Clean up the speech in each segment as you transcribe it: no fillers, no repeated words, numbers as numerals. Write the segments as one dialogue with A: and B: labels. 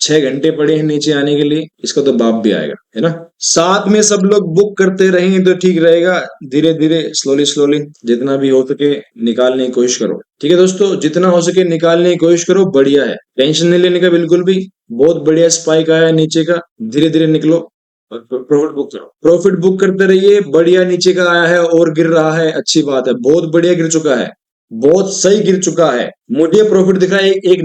A: 6 घंटे पड़े हैं नीचे आने के लिए, इसका तो बाप भी आएगा, है ना। साथ में सब लोग बुक करते रहेंगे तो ठीक रहेगा। धीरे धीरे स्लोली स्लोली जितना भी हो सके निकालने की कोशिश करो। ठीक है दोस्तों, जितना हो सके निकालने की कोशिश करो, बढ़िया है, टेंशन नहीं लेने का बिल्कुल भी। बहुत बढ़िया स्पाइक आया है नीचे का, धीरे धीरे निकलो और प्रॉफिट बुक करो। प्रॉफिट बुक करते रहिए। बढ़िया नीचे का आया है और गिर रहा है, अच्छी बात है, बहुत बढ़िया गिर चुका है, बहुत सही गिर चुका है। मुझे प्रॉफिट दिख रहा है एक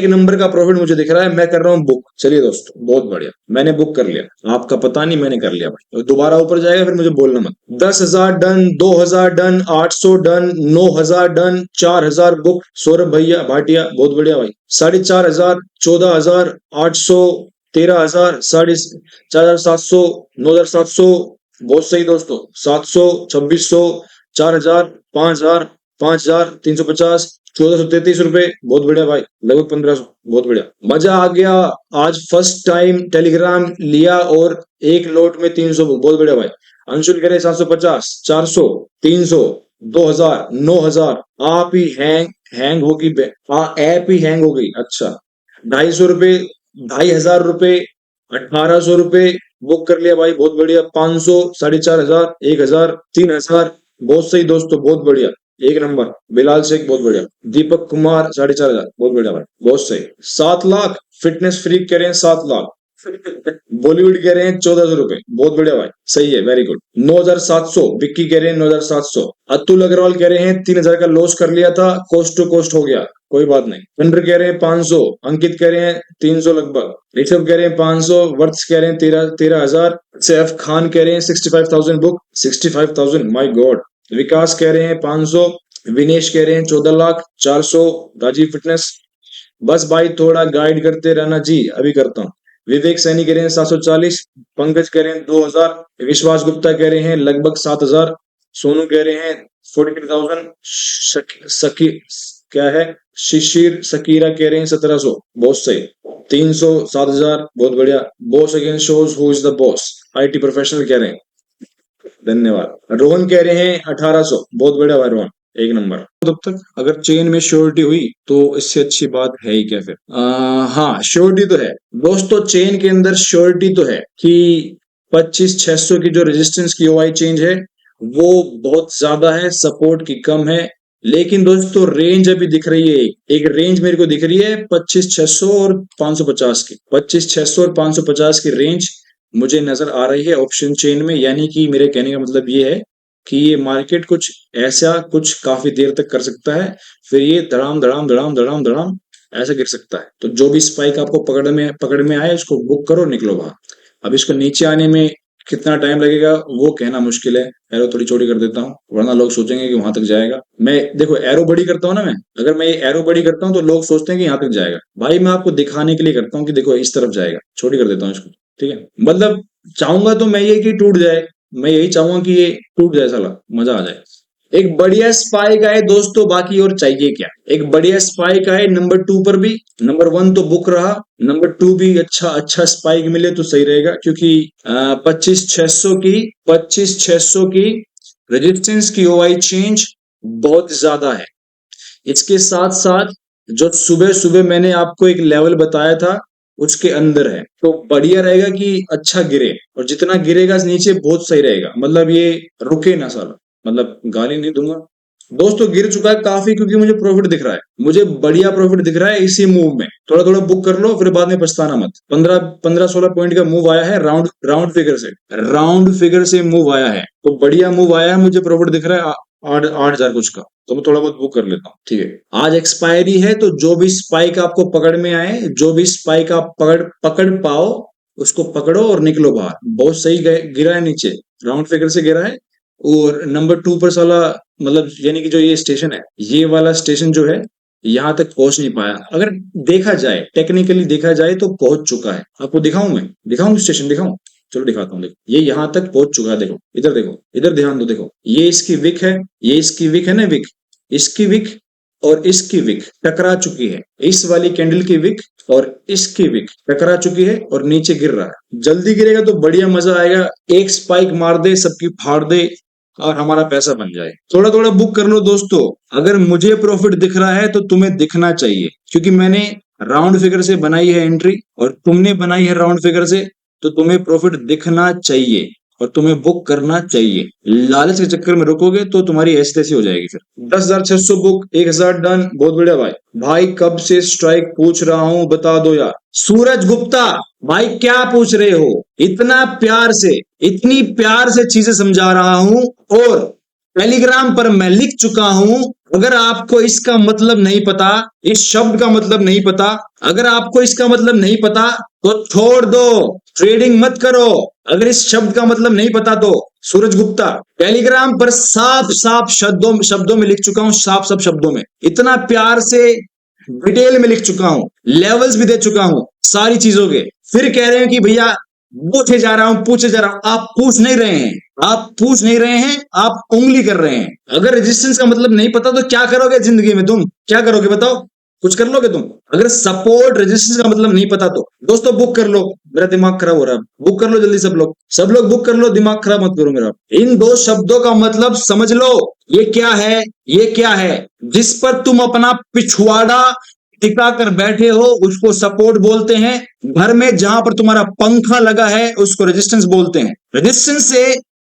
A: नंबर का प्रॉफिट मुझे दिख रहा है। मैं कर रहा हूँ बुक। चलिए दोस्तों, बहुत बढ़िया, मैंने बुक कर लिया। आपका पता नहीं, मैंने कर लिया भाई। दोबारा ऊपर जाएगा फिर मुझे बोलना मत। 10,000 done, 2,000 done, 800 done, 9,000 done, 4,000 book. Saurabh भैया भाटिया, बहुत बढ़िया भाई। 4,500, 14,000, 800, 13,000, 4,700, 9,700, बहुत सही दोस्तों। 700, 2,600, 4,000, 5,000, 5,000, 350, 1,433 रुपए, बहुत बढ़िया भाई, लगभग 1,500, बहुत बढ़िया, मजा आ गया। आज फर्स्ट टाइम टेलीग्राम लिया और एक लोट में 300, बहुत बढ़िया भाई। अंशुल कह रहे 750, 400, 300, 2,000, 9,000। आप ही हैंग होगी, हाँ ऐप ही हैंग हो गई। अच्छा, 250 रुपए, 2,500 रुपए, 1,800 रुपए बुक कर लिया भाई, बहुत बढ़िया। 500, 4,500, 1,000, 3,000, बहुत सही दोस्तों, बहुत बढ़िया, एक नंबर। बिलाल शेख, बहुत बढ़िया। दीपक कुमार, 4,500, बहुत बढ़िया भाई, बहुत सही। 7 लाख, फिटनेस फ्रीक कह रहे हैं 7 लाख। बॉलीवुड कह रहे हैं 1,400 रुपए, बहुत बढ़िया भाई, सही है, वेरी गुड। 9,700, विक्की कह रहे हैं 9,700। अतुल अग्रवाल कह रहे हैं 3,000 का लॉस कर लिया था, कोस्ट टू कोस्ट हो गया, कोई बात नहीं। चंद्र कह रहे हैं 500, अंकित कह रहे हैं 300 लगभग, ऋषभ कह रहे हैं 500, वर्ष कह रहे हैं 13,000, सैफ खान कह रहे हैं 65,000 बुक, 65,000, माय गॉड। विकास कह रहे हैं 500, विनेश कह रहे हैं 14 लाख, 400, राजीव फिटनेस। बस भाई थोड़ा गाइड करते रहना जी, अभी करता हूँ। विवेक सैनी कह रहे हैं 740, पंकज कह रहे हैं 2,000, विश्वास गुप्ता कह रहे हैं लगभग 7,000, सोनू कह रहे हैं 43,000, सकी क्या है, शिशिर सकीरा कह रहे हैं 1,700, बहुत सही। 300, 7,000, बहुत बढ़िया। Boss again shows who is the boss, IT professional कह रहे हैं, धन्यवाद। रोहन कह रहे हैं 1,800, बहुत बढ़िया भाई रोहन, एक नंबर। तब तक अगर चेन में श्योरिटी हुई तो इससे अच्छी बात है ही क्या फिर। हाँ, श्योरिटी तो है दोस्तों, चेन के अंदर श्योरिटी तो है कि 25,600 की जो रेजिस्टेंस की OI चेंज है वो बहुत ज्यादा है, सपोर्ट की कम है। लेकिन दोस्तों रेंज अभी दिख रही है, एक रेंज मेरे को दिख रही है 25,600 और 550 की। 25,600 और 550 की रेंज मुझे नजर आ रही है ऑप्शन चेन में। यानी कि मेरे कहने का मतलब ये है कि ये मार्केट कुछ ऐसा कुछ काफी देर तक कर सकता है, फिर ये धड़ाम धड़ाम धड़ाम धड़ाम धड़ाम ऐसा गिर सकता है। तो जो भी स्पाइक आपको पकड़ में आए उसको बुक करो, निकलो बाहर। अब इसको नीचे आने में कितना टाइम लगेगा वो कहना मुश्किल है। एरो थोड़ी छोटी कर देता हूँ वरना लोग सोचेंगे कि वहां तक जाएगा। मैं देखो एरो बड़ी करता हूँ ना, मैं अगर मैं ये एरो बड़ी करता हूँ तो लोग सोचते हैं कि यहाँ तक जाएगा। भाई मैं आपको दिखाने के लिए करता हूँ कि देखो इस तरफ जाएगा, छोटी कर देता हूँ इसको। ठीक है, मतलब चाहूंगा तो मैं ये कि टूट जाए, मैं यही चाहूंगा कि ये टूट जाए, साला मजा आ जाए। एक बढ़िया स्पाइक आए दोस्तों, बाकी और चाहिए क्या। एक बढ़िया स्पाइक आए नंबर 2 पर भी। नंबर 1 तो बुक रहा, नंबर 2 भी अच्छा अच्छा स्पाइक मिले तो सही रहेगा, क्योंकि 25,600 की रेजिस्टेंस की OI चेंज बहुत ज्यादा है। इसके साथ साथ जो सुबह सुबह मैंने आपको एक लेवल बताया था उसके अंदर है, तो बढ़िया रहेगा कि अच्छा गिरे, और जितना गिरेगा नीचे बहुत सही रहेगा, मतलब ये रुके ना साला। मतलब गाली नहीं दूंगा दोस्तों, गिर चुका है काफी, क्योंकि मुझे प्रॉफिट दिख रहा है, मुझे बढ़िया प्रॉफिट दिख रहा है इसी मूव में। थोड़ा थोड़ा बुक कर लो, फिर बाद में पछताना मत। 15-16 पॉइंट का मूव आया है, राउंड राउंड फिगर से मूव आया है, तो बढ़िया मूव आया है, मुझे प्रॉफिट दिख रहा है 8,000 कुछ का, तो मैं थोड़ा बहुत बुक कर लेता हूँ। ठीक है, आज एक्सपायरी है, तो जो भी स्पाइक आपको पकड़ में आए, जो भी स्पाइक आप पकड़ पाओ उसको पकड़ो और निकलो बाहर। बहुत सही गिरा है नीचे, राउंड फिगर से गिरा है। और नंबर 2 पर साला, मतलब यानी कि जो ये स्टेशन है, ये वाला स्टेशन जो है यहाँ तक पहुंच नहीं पाया। अगर देखा जाए, टेक्निकली देखा जाए तो पहुंच चुका है। आपको दिखाऊं, मैं दिखाऊं स्टेशन, दिखाऊं, चलो दिखाता हूँ। देखो ये यहाँ तक पहुंच चुका है, देखो इधर, देखो इधर ध्यान दो, देखो ये इसकी विक है, ये इसकी विक है ना, विक, इसकी विक और इसकी विक टकरा चुकी है। इस वाली कैंडल की विक और इसकी विक टकरा चुकी है और नीचे गिर रहा है। जल्दी गिरेगा तो बढ़िया मजा आएगा, एक स्पाइक मार दे, सबकी फाड़ दे और हमारा पैसा बन जाए। थोड़ा थोड़ा बुक कर लो दोस्तों, अगर मुझे प्रॉफिट दिख रहा है तो तुम्हें दिखना चाहिए, क्योंकि मैंने राउंड फिगर से बनाई है एंट्री और तुमने बनाई है राउंड फिगर से, तो तुम्हें प्रॉफिट दिखना चाहिए और तुम्हें बुक करना चाहिए। लालच के चक्कर में रुकोगे तो तुम्हारी ऐसी तैसी हो जाएगी। फिर 10,600 बुक, 1,000 डन, बहुत बढ़िया भाई। भाई कब से स्ट्राइक पूछ रहा हूं, बता दो यार। सूरज गुप्ता भाई क्या पूछ रहे हो, इतना प्यार से, इतनी प्यार से चीजें समझा रहा हूं और टेलीग्राम पर मैं लिख चुका हूं। अगर आपको इसका मतलब नहीं पता, इस शब्द का मतलब नहीं पता, अगर आपको इसका मतलब नहीं पता तो छोड़ दो, ट्रेडिंग मत करो। अगर इस शब्द का मतलब नहीं पता तो सूरज गुप्ता टेलीग्राम पर साफ साफ शब्दों शब्दों में लिख चुका हूं, साफ साफ शब्दों में, इतना प्यार से डिटेल में लिख चुका हूं, लेवल्स भी दे चुका हूं सारी चीजों के। फिर कह रहे हैं कि भैया पूछे जा रहा हूं, पूछे जा रहा हूं। आप पूछ नहीं रहे हैं, आप पूछ नहीं रहे हैं, आप उंगली कर रहे हैं। अगर रेजिस्टेंस का मतलब नहीं पता तो क्या करोगे जिंदगी में, तुम क्या करोगे बताओ, कुछ कर लोगे तुम? अगर सपोर्ट रेजिस्टेंस का मतलब नहीं पता तो दोस्तों बुक कर लो। मेरा दिमाग खराब हो रहा है, बुक कर लो जल्दी, सब लोग बुक कर लो, दिमाग खराब मत करो मेरा। इन दो शब्दों का मतलब समझ लो, ये क्या है, ये क्या है। जिस पर तुम अपना पिछवाड़ा टिका कर बैठे हो उसको सपोर्ट बोलते हैं। घर में जहां पर तुम्हारा पंखा लगा है उसको रेजिस्टेंस बोलते हैं। रेजिस्टेंस से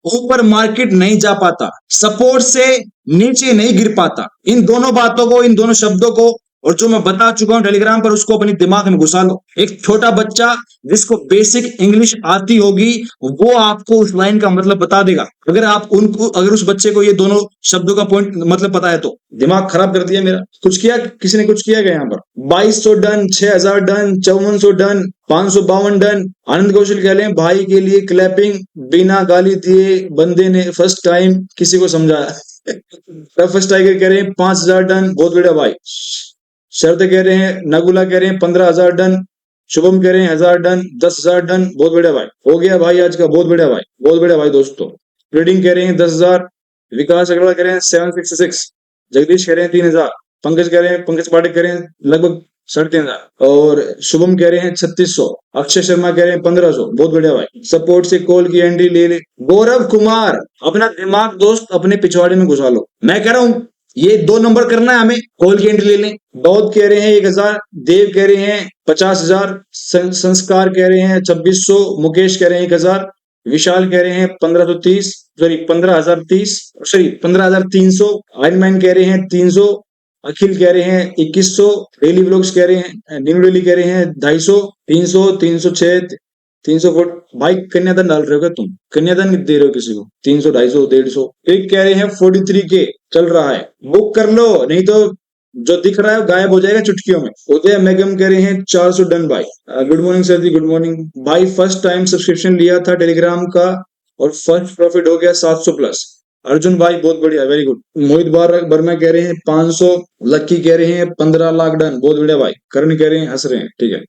A: ऊपर मार्केट नहीं जा पाता, सपोर्ट से नीचे नहीं गिर पाता। इन दोनों बातों को, इन दोनों शब्दों को और जो मैं बता चुका हूं टेलीग्राम पर, उसको अपने दिमाग में घुसा लो। एक छोटा बच्चा जिसको बेसिक इंग्लिश आती होगी वो आपको उस लाइन का मतलब बता देगा। अगर आप उनको, अगर उस बच्चे को ये दोनों शब्दों का पॉइंट मतलब पता है तो। दिमाग खराब कर दिया मेरा। कुछ किया, किसी ने कुछ किया क्या यहाँ पर? 2,200 डन, 6,000 डन, 5,400 डन, 552 डन। आनंद कौशल कह रहे हैं भाई के लिए क्लैपिंग, बिना गाली दिए बंदे ने फर्स्ट टाइम किसी को समझाया। फर्स्ट टाइगर कह रहे हैं 5,000 डन, बहुत बढ़िया भाई। शरद कह रहे हैं, नगुला कह रहे हैं 15,000 डन, शुभम कह रहे हैं 1,000 डन, 10,000 डन, बहुत बढ़िया भाई। हो गया भाई आज का, बहुत बढ़िया भाई, बहुत बढ़िया भाई दोस्तों। ट्रेडिंग कह रहे हैं 10,000, विकास अग्रवाल कह रहे हैं 766, जगदीश कह रहे हैं 3,000, पंकज कह रहे हैं, पंकज पाठक कह रहे हैं लगभग 3,500 और शुभम कह रहे हैं 3,600, अक्षय शर्मा कह रहे हैं 1,500, बहुत बढ़िया भाई। सपोर्ट से कॉल की एंट्री ले ले। गौरव कुमार अपना दिमाग दोस्त अपने पिछवाड़े में घुसा लो। मैं कह रहा हूं ये 2 नंबर करना है हमें, कॉल की एंट्री ले लें। दाऊद कह रहे हैं 1,000, देव कह रहे हैं 50,000, संस्कार कह रहे हैं 2,600, मुकेश कह रहे हैं 1,000, विशाल कह रहे हैं 1,530, सॉरी 15,030, सॉरी 15,300, आयरमैन कह रहे हैं 300, अखिल कह रहे हैं 2,100, डेली व्लॉग्स कह रहे हैं, न्यू डेली कह रहे हैं 250, 300, 306, 300 भाई कन्यादान डाल रहे हो क्या तुम? कन्यादान दे रहे हो किसी को? 300, 250, 150। एक कह रहे हैं 43 के चल रहा है, बुक कर लो नहीं तो जो दिख रहा है गायब हो जाएगा चुटकियों में। उदय मेगम कह रहे हैं 400 डन भाई। गुड मॉर्निंग सर जी, गुड मॉर्निंग भाई। फर्स्ट टाइम सब्सक्रिप्शन लिया था टेलीग्राम का और फर्स्ट प्रॉफिट हो गया 700 प्लस। अर्जुन भाई बहुत बढ़िया, वेरी गुड। मोहित वर्मा कह रहे हैं 500, लक्की कह रहे हैं 15 लाख डन, बहुत बढ़िया भाई। करण कह रहे हैं हंस रहे हैं, ठीक है।